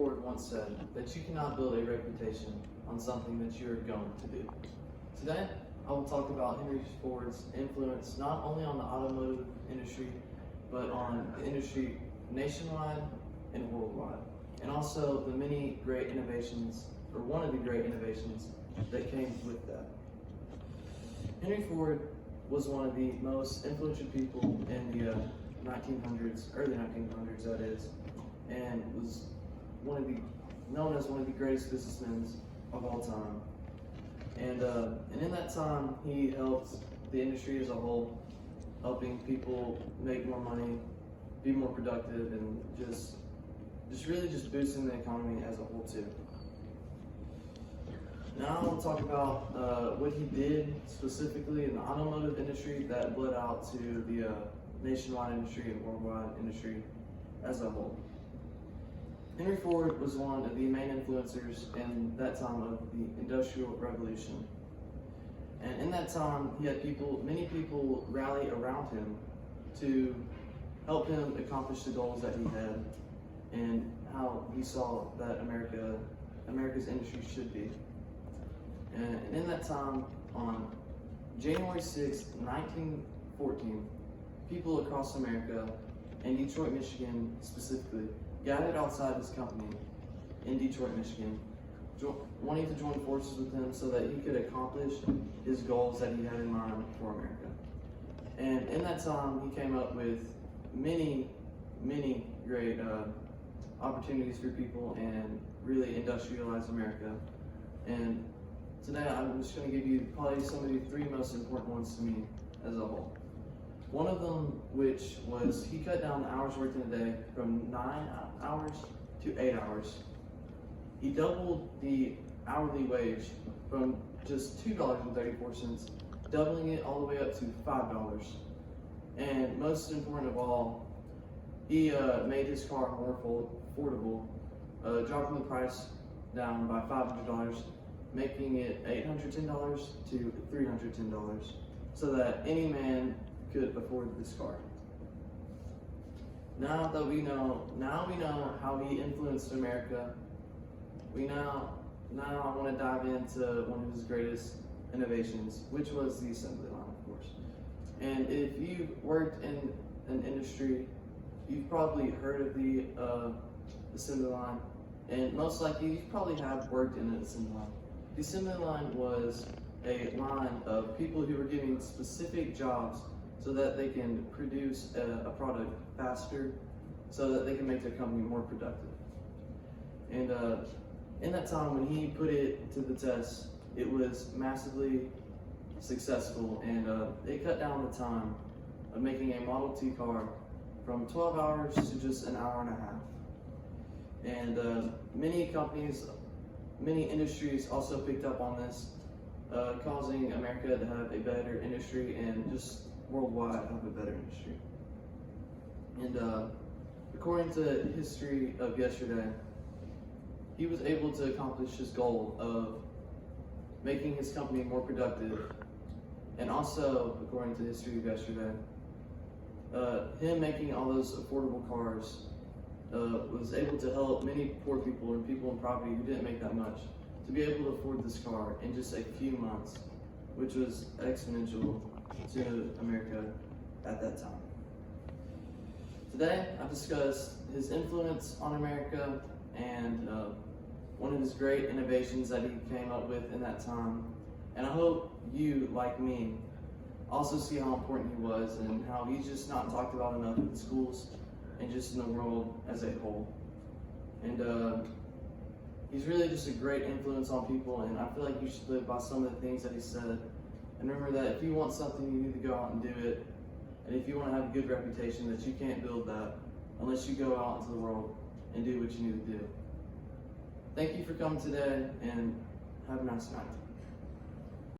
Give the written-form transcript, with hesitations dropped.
Ford once said that you cannot build a reputation on something that you're going to do. Today, I will talk about Henry Ford's influence not only on the automotive industry, but on the industry nationwide and worldwide, and also the many great innovations, or one of the great innovations that came with that. Henry Ford was one of the most influential people in the 1900s, early 1900s that is, and was known as one of the greatest businessmen of all time. And in that time, he helped the industry as a whole, helping people make more money, be more productive, and just really boosting the economy as a whole too. Now I want to talk about what he did specifically in the automotive industry that bled out to the nationwide industry and worldwide industry as a whole. Henry Ford was one of the main influencers in that time of the Industrial Revolution. And in that time, he had many people rally around him to help him accomplish the goals that he had and how he saw that America's industry should be. And in that time, on January 6, 1914, people across America, and Detroit, Michigan specifically, gathered outside his company in Detroit, Michigan, wanting to join forces with him so that he could accomplish his goals that he had in mind for America. And in that time, he came up with many great opportunities for people and really industrialized America. And today, I'm just going to give you probably some of the three most important ones to me as a whole. One of them, which was he cut down the hours worked in a day from 9 hours to 8 hours. He doubled the hourly wage from just $2.34, doubling it all the way up to $5. And most important of all, he made his car more affordable, dropping the price down by $500, making it $810 to $310, so that any man could afford this car. Now we know how he influenced America. Now I want to dive into one of his greatest innovations, which was the assembly line, of course. And if you've worked in an industry, you've probably heard of the assembly line, and most likely you probably have worked in an assembly line. The assembly line was a line of people who were given specific jobs so that they can produce a product faster, so that they can make their company more productive. And in that time, when he put it to the test, it was massively successful, and it cut down the time of making a Model T car from 12 hours to just an hour and a half. And many companies, many industries also picked up on this, causing America to have a better industry and just worldwide have a better industry. And according to history of yesterday, he was able to accomplish his goal of making his company more productive. And also, according to history of yesterday, him making all those affordable cars was able to help many poor people and people in poverty who didn't make that much to be able to afford this car in just a few months, which was exponential to America at that time. Today, I've discussed his influence on America and one of his great innovations that he came up with in that time. And I hope you, like me, also see how important he was and how he's just not talked about enough in schools and just in the world as a whole. And he's really just a great influence on people, and I feel like you should live by some of the things that he said. And remember that if you want something, you need to go out and do it. And if you want to have a good reputation, that you can't build that unless you go out into the world and do what you need to do. Thank you for coming today, and have a nice night.